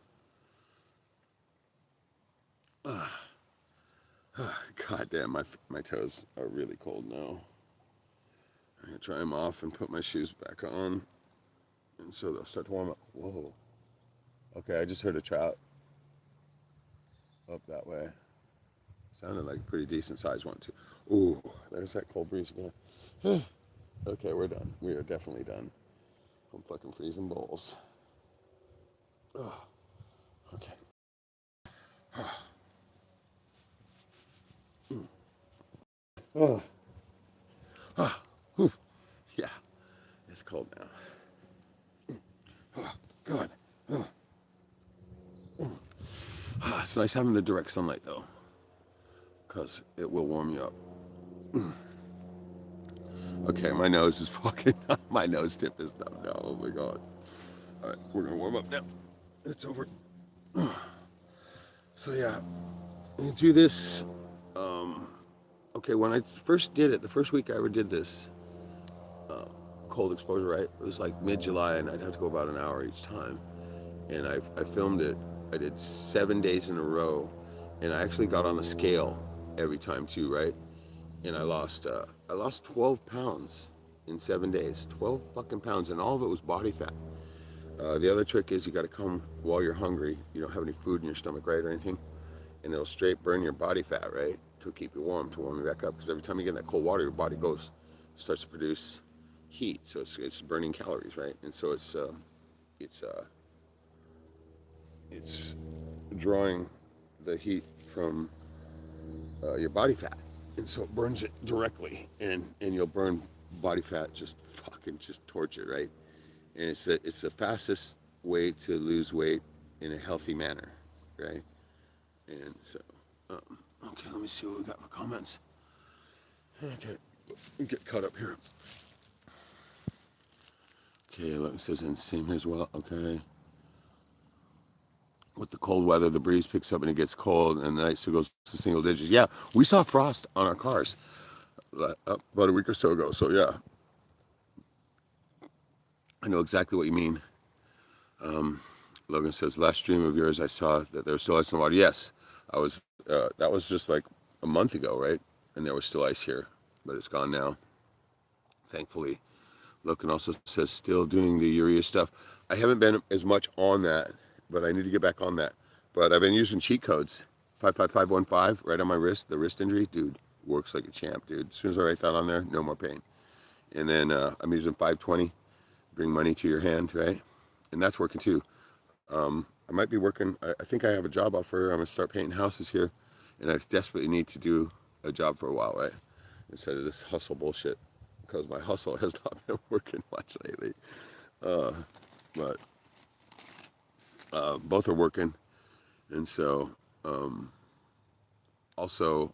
God damn, my toes are really cold now. I'm going to dry them off and put my shoes back on. And so they'll start to warm up. Whoa. Okay, I just heard a trout up that way. Sounded like a pretty decent sized one, too. Ooh, there's that cold breeze again. Okay, we're done. We are definitely done. I'm fucking freezing bowls. Oh, okay. Oh. Yeah, it's cold now. Oh, God. It's nice having the direct sunlight, though, because it will warm you up. Okay, my nose is fucking, my nose tip is numb now. Oh my God. All right, we're gonna warm up now. It's over. So yeah, you do this. Okay, when I first did it, the first week I ever did this cold exposure, right? It was like mid-July, and I'd have to go about an hour each time. And I filmed it. I did 7 days in a row, and I actually got on the scale every time too, right? And I lost 12 pounds in 7 days. 12 fucking pounds, and all of it was body fat. The other trick is you got to come while you're hungry. You don't have any food in your stomach, right, or anything, and it'll straight burn your body fat, right, to keep you warm, to warm you back up. Because every time you get in that cold water, your body starts to produce heat, so it's burning calories, right? And so it's drawing the heat from your body fat, and so it burns it directly, and you'll burn body fat, just torch it, right? And it's the fastest way to lose weight in a healthy manner, right? And so, okay, let me see what we got for comments. Okay, get caught up here. Okay, it says in same here as well. Okay. With the cold weather, the breeze picks up and it gets cold, and the night still goes to single digits. Yeah, we saw frost on our cars about a week or so ago. So yeah, I know exactly what you mean. Logan says, last stream of yours, I saw that there was still ice in the water. Yes, I was. That was just like a month ago, right? And there was still ice here, but it's gone now, thankfully. Logan also says, still doing the urea stuff. I haven't been as much on that, but I need to get back on that. But I've been using cheat codes. 55515 right on my wrist. The wrist injury, dude, works like a champ, dude. As soon as I write that on there, no more pain. And then I'm using 520, bring money to your hand, right? And that's working too. I might be working. I think I have a job offer. I'm gonna start painting houses here, and I desperately need to do a job for a while, right? Instead of this hustle bullshit, because my hustle has not been working much lately. But both are working, and so also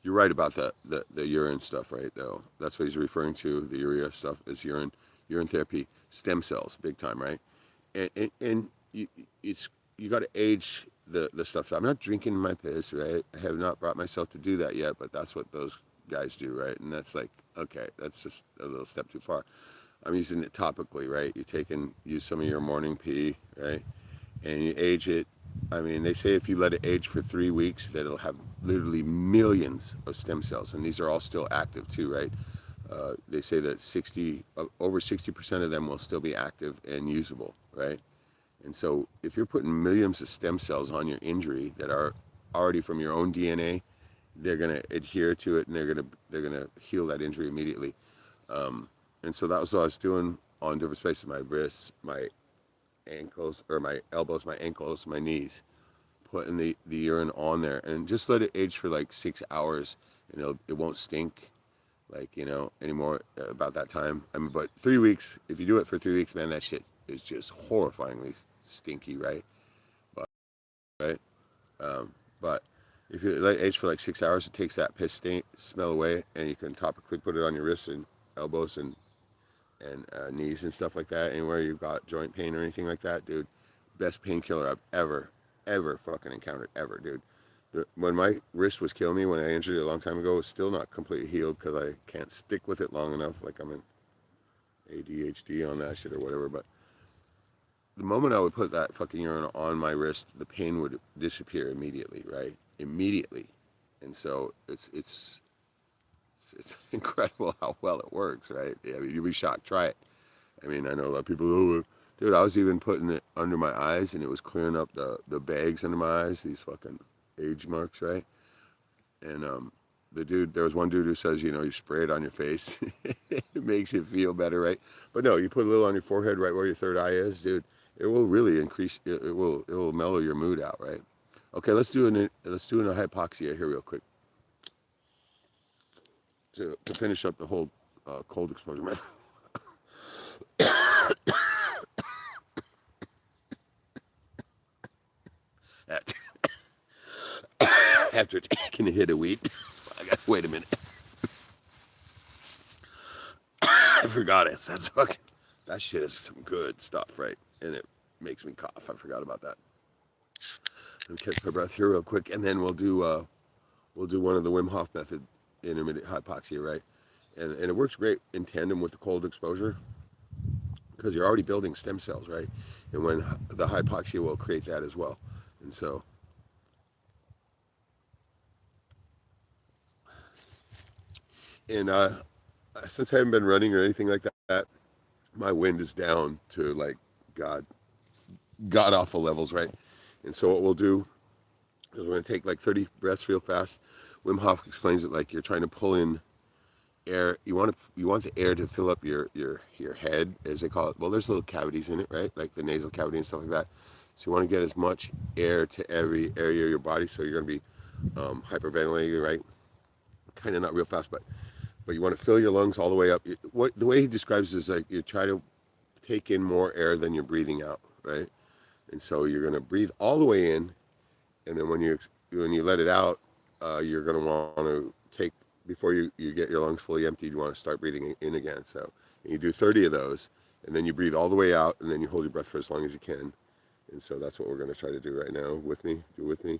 you're right about the urine stuff, right? Though that's what he's referring to. The urea stuff is urine therapy, stem cells, big time, right? And you got to age the stuff. So I'm not drinking my piss, right? I have not brought myself to do that yet, but that's what those guys do, right? And that's like, okay, that's just a little step too far. I'm using it topically, right? Use some of your morning pee, right? And you age it. I mean, they say if you let it age for 3 weeks, that it'll have literally millions of stem cells, and these are all still active too, right? They say that over 60% of them will still be active and usable, right? And so if you're putting millions of stem cells on your injury that are already from your own DNA, they're gonna adhere to it and they're gonna heal that injury immediately. And so that was what I was doing on different spaces: my wrists, my ankles, or my elbows, my ankles, my knees, putting the urine on there and just let it age for like 6 hours, and it won't stink like anymore about that time. I mean, but 3 weeks, if you do it for 3 weeks, man, that shit is just horrifyingly stinky, right? But right, but if you let it age for like 6 hours, it takes that piss smell away, and you can topically put it on your wrists and elbows and knees and stuff like that. Anywhere you've got joint pain or anything like that, dude, best painkiller I've ever fucking encountered, ever, dude. When my wrist was killing me, when I injured it a long time ago, it's still not completely healed because I can't stick with it long enough. Like I'm in ADHD on that shit or whatever. But the moment I would put that fucking urine on my wrist, the pain would disappear immediately, right? Immediately. And so it's incredible how well it works, right? Yeah, I mean, you'll be shocked. Try it. I mean, I know a lot of people, oh, dude, I was even putting it under my eyes, and it was clearing up the bags under my eyes, these fucking age marks, right? And there was one dude who says, you spray it on your face. It makes you feel better, right? But no, you put a little on your forehead right where your third eye is, dude. It will really increase, it will mellow your mood out, right? Okay, let's do a hypoxia here real quick to finish up the whole cold exposure method. After taking a hit of wheat, I got wait a minute. I forgot it. That shit is some good stuff, right? And it makes me cough. I forgot about that. Let me catch my breath here real quick, and then we'll do one of the Wim Hof method, intermittent hypoxia, right? And it works great in tandem with the cold exposure because you're already building stem cells, right? And when the hypoxia will create that as well. And so, and since I haven't been running or anything like that, my wind is down to like god awful levels, right? And so what we'll do is we're going to take like 30 breaths real fast. Wim Hof explains it like you're trying to pull in air. You want the air to fill up your head, as they call it. Well, there's little cavities in it, right? Like the nasal cavity and stuff like that. So you want to get as much air to every area of your body. So you're going to be hyperventilating, right? Kind of not real fast, but you want to fill your lungs all the way up. The way he describes it is like you try to take in more air than you're breathing out, right? And so you're going to breathe all the way in, and then when you let it out, you're going to want to take, before you get your lungs fully emptied, you want to start breathing in again. So you do 30 of those, and then you breathe all the way out, and then you hold your breath for as long as you can. And so that's what we're going to try to do right now with me. Do with me.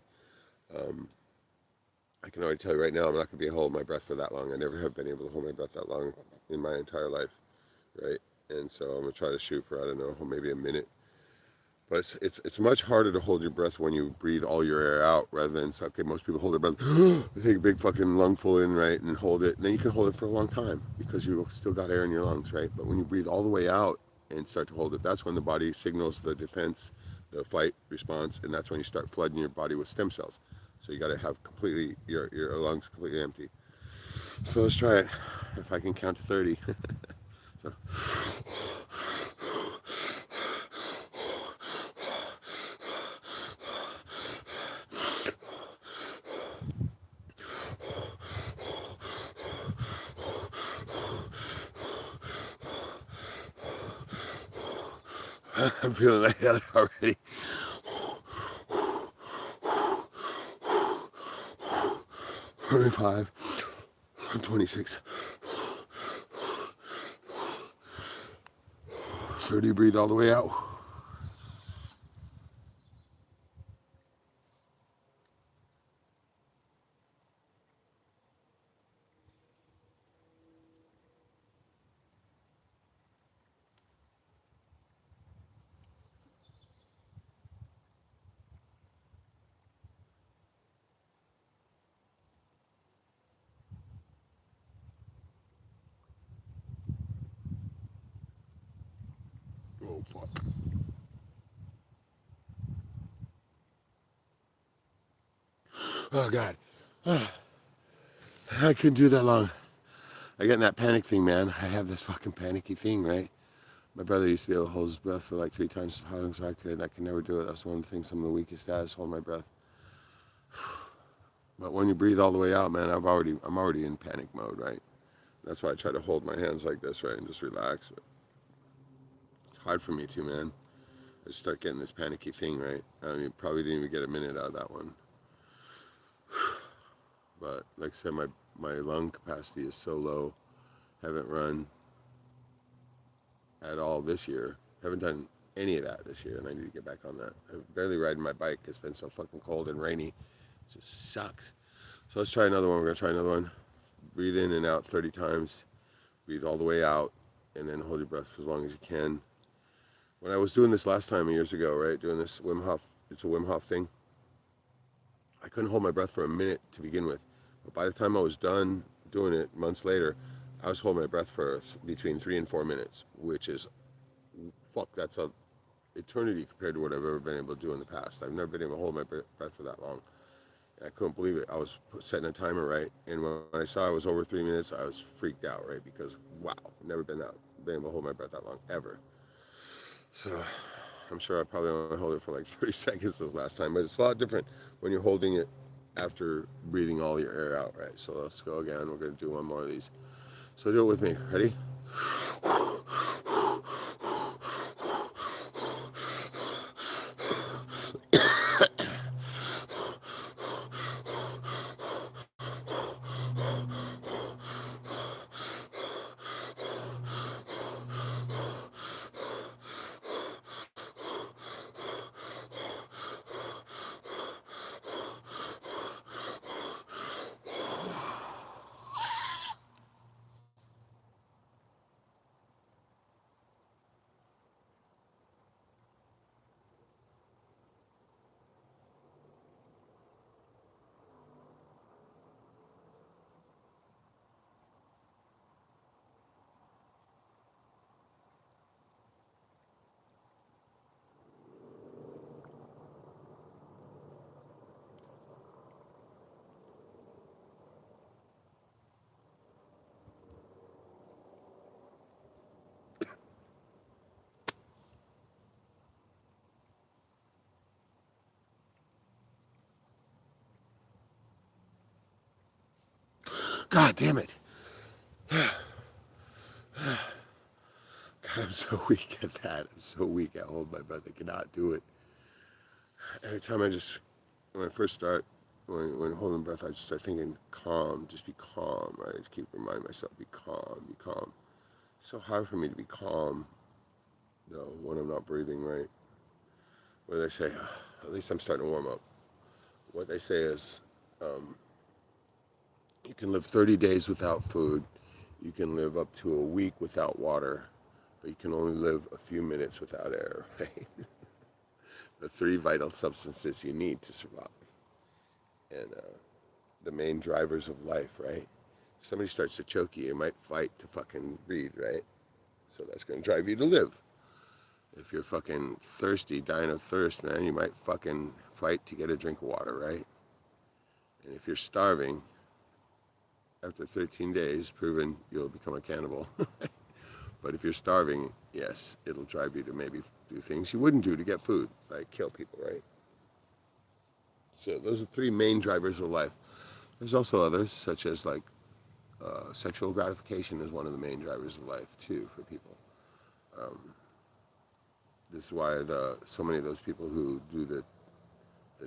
I can already tell you right now, I'm not going to be able to hold my breath for that long. I never have been able to hold my breath that long in my entire life, right? And so I'm going to try to shoot for, I don't know, maybe a minute. But it's much harder to hold your breath when you breathe all your air out rather than, okay, most people hold their breath, they take a big fucking lungful in, right, and hold it. And then you can hold it for a long time because you still got air in your lungs, right? But when you breathe all the way out and start to hold it, that's when the body signals the defense, the fight response, and that's when you start flooding your body with stem cells. So you got to have completely, your lungs completely empty. So let's try it. If I can count to 30. So 'm feeling like that already. 25, 26, 30. Breathe all the way out. Oh, fuck. Oh, God. I couldn't do that long. I get in that panic thing, man. I have this fucking panicky thing, right? My brother used to be able to hold his breath for like 3 times as long as I could. I could never do it. That's one of the things I'm the weakest at is holding my breath. But when you breathe all the way out, man, I'm already in panic mode, right? That's why I try to hold my hands like this, right, and just relax. But it's hard for me too, man. I just start getting this panicky thing, right? Probably didn't even get a minute out of that one. But like I said, my lung capacity is so low. Haven't run at all this year. Haven't done any of that this year, and I need to get back on that. I'm barely riding my bike. It's been so fucking cold and rainy. It just sucks. So let's try another one. We're gonna try another one. Breathe in and out 30 times. Breathe all the way out, and then hold your breath for as long as you can. When I was doing this last time years ago, right, doing this Wim Hof, it's a Wim Hof thing. I couldn't hold my breath for a minute to begin with, but by the time I was done doing it months later, I was holding my breath for between 3 and 4 minutes, which is fuck. That's a eternity compared to what I've ever been able to do in the past. I've never been able to hold my breath for that long. And I couldn't believe it. I was setting a timer, right? And when I saw I was over 3 minutes, I was freaked out, right? Because wow, never been able to hold my breath that long ever. So I'm sure I probably only hold it for like 30 seconds this last time, but it's a lot different when you're holding it after breathing all your air out, right? So let's go again. We're going to do one more of these. So do it with me. Ready? God damn it. God, I'm so weak at that. I'm so weak at holding my breath. I cannot do it. Every time when I first start, when holding breath, I just start thinking calm, just be calm, right? I just keep reminding myself, be calm, be calm. It's so hard for me to be calm, though, when I'm not breathing, right? What they say, at least I'm starting to warm up. What they say is, You can live 30 days without food. You can live up to a week without water, but you can only live a few minutes without air, right? The three vital substances you need to survive. And the main drivers of life, right? If somebody starts to choke you, you might fight to fucking breathe, right? So that's going to drive you to live. If you're fucking thirsty, dying of thirst, man, you might fucking fight to get a drink of water, right? And if you're starving, after 13 days, proven you'll become a cannibal. But if you're starving, yes, it'll drive you to maybe do things you wouldn't do to get food, like kill people, right? So those are three main drivers of life. There's also others, such as like sexual gratification is one of the main drivers of life too for people. Um, this is why so many of those people who do the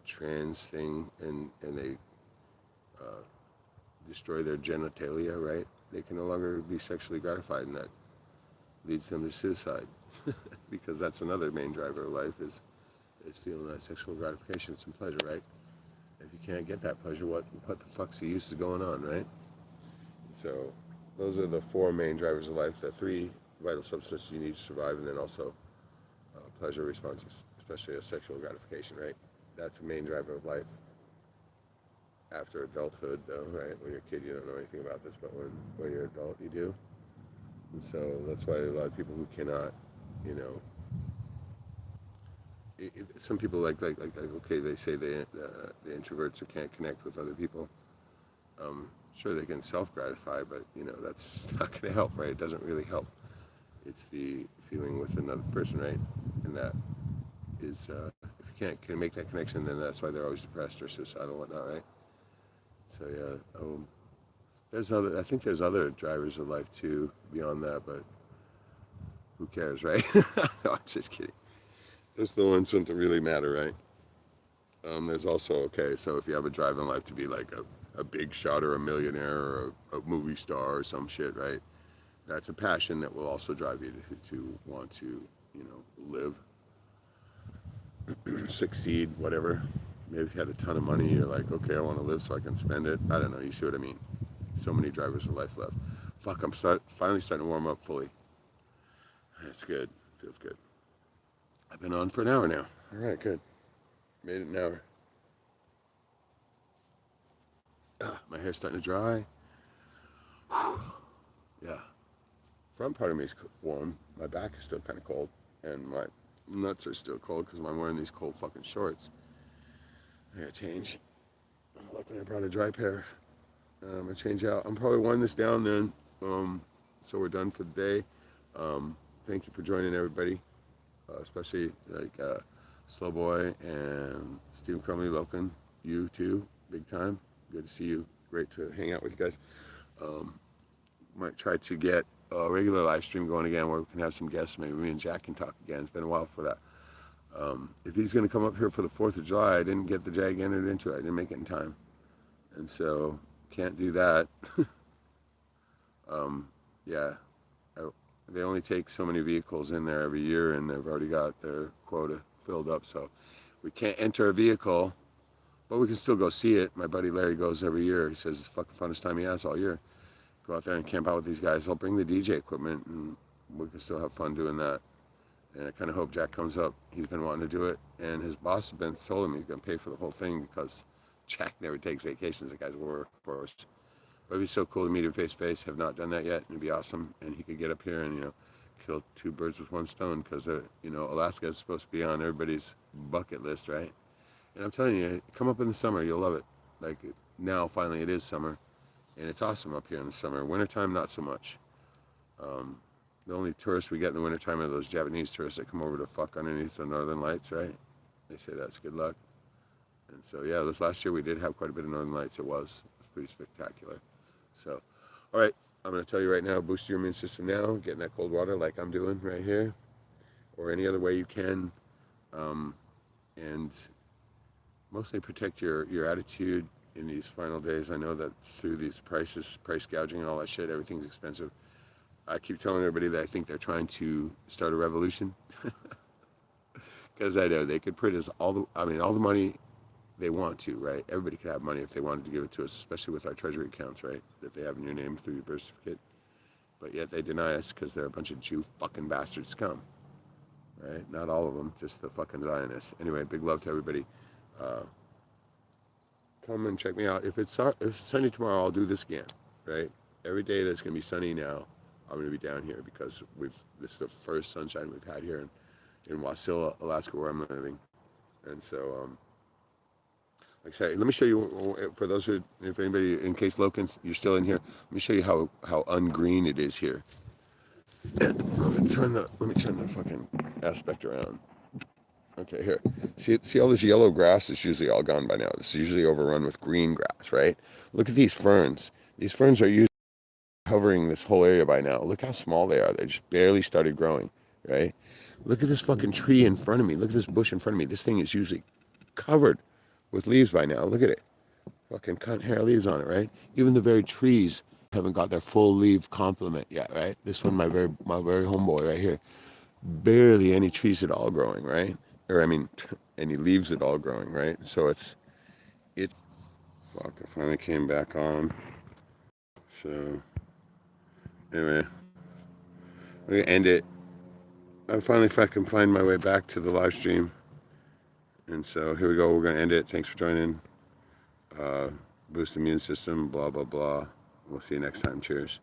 trans thing and they destroy their genitalia, right? They can no longer be sexually gratified, and that leads them to suicide. Because that's another main driver of life is feeling that sexual gratification, some pleasure, right? If you can't get that pleasure, what the fuck's the use of going on, right? So those are the four main drivers of life, the three vital substances you need to survive, and then also pleasure responses, especially a sexual gratification, right? That's a main driver of life. After adulthood, though, right? When you're a kid, you don't know anything about this, but when you're an adult, you do. And so that's why a lot of people who cannot, you know, some people like okay, they say the introverts who can't connect with other people. Sure, they can self-gratify, but you know that's not going to help, right? It doesn't really help. It's the feeling with another person, right? And that is, if you can't can make that connection, then that's why they're always depressed or suicidal and whatnot, right? So yeah, there's other. I think there's other drivers of life too beyond that, but who cares, right? No, I'm just kidding. Those are the ones that really matter, right? There's also okay. So if you have a drive in life to be like a big shot or a millionaire or a movie star or some shit, right? That's a passion that will also drive you to want to, you know, live, succeed, whatever. Maybe if you had a ton of money, you're like, okay, I want to live so I can spend it. I don't know. You see what I mean? So many drivers of life left. Fuck, finally starting to warm up fully. That's good. Feels good. I've been on for an hour now. All right, good. Made it an hour. My hair's starting to dry. Yeah. Front part of me is warm. My back is still kind of cold. And my nuts are still cold because I'm wearing these cold fucking shorts. I gotta change. Luckily, I brought a dry pair. I'm gonna change out. I'm probably winding this down then. So we're done for the day. Thank you for joining, everybody, especially like Slow Boy and Stephen Crumley Loken. You too, big time. Good to see you. Great to hang out with you guys. Might try to get a regular live stream going again where we can have some guests. Maybe me and Jack can talk again. It's been a while for that. If he's going to come up here for the 4th of July, I didn't get the Jag entered into it. I didn't make it in time. And so can't do that. Yeah. They only take so many vehicles in there every year, and they've already got their quota filled up. So we can't enter a vehicle, but we can still go see it. My buddy Larry goes every year. He says it's the fucking funnest time he has all year. Go out there and camp out with these guys. I'll bring the DJ equipment, and we can still have fun doing that. And I kind of hope Jack comes up. He's been wanting to do it, and his boss has been told him he's going to pay for the whole thing because Jack never takes vacations. The guy's work for us. But it'd be so cool to meet him face to face. Have not done that yet, and it'd be awesome. And he could get up here and kill two birds with one stone because Alaska is supposed to be on everybody's bucket list, right? And I'm telling you, come up in the summer, you'll love it. Like now, finally, it is summer, and it's awesome up here in the summer. Wintertime, not so much. The only tourists we get in the wintertime are those Japanese tourists that come over to fuck underneath the northern lights, right? They say that's good luck. And so, yeah, this last year we did have quite a bit of northern lights. It was pretty spectacular. So, all right, I'm going to tell you right now, boost your immune system now, get in that cold water like I'm doing right here, or any other way you can, and mostly protect your attitude in these final days. I know that through these price gouging and all that shit, everything's expensive. I keep telling everybody that I think they're trying to start a revolution. Because I know they could print us all the money they want to, right? Everybody could have money if they wanted to give it to us, especially with our treasury accounts, right? That they have in your name through your birth certificate. But yet they deny us because they're a bunch of Jew fucking bastard scum, right? Not all of them, just the fucking Zionists. Anyway, big love to everybody. Uh, Come and check me out. If it's sunny tomorrow, I'll do this again, right? Every day that's gonna be sunny now, I'm gonna be down here because this is the first sunshine we've had here in Wasilla, Alaska, where I'm living, and so like I say, let me show you for those who, if anybody, in case Loken, you're still in here, let me show you how ungreen it is here. Let me turn the fucking aspect around. Okay, here. See all this yellow grass is usually all gone by now. This is usually overrun with green grass, right? Look at these ferns. These ferns are usually covering this whole area by now. Look how small they are. They just barely started growing, right? Look at this fucking tree in front of me. Look at this bush in front of me. This thing is usually covered with leaves by now. Look at it. Fucking cut hair leaves on it, right? Even the very trees haven't got their full leaf complement yet, right? This one, my very homeboy right here. Barely any trees at all growing, right? Or I mean, any leaves at all growing, right? So fuck, I finally came back on. So anyway, I'm gonna end it. I finally if I can find my way back to the live stream. And so here we go. We're gonna end it. Thanks for joining. Boost immune system. Blah blah blah. We'll see you next time. Cheers.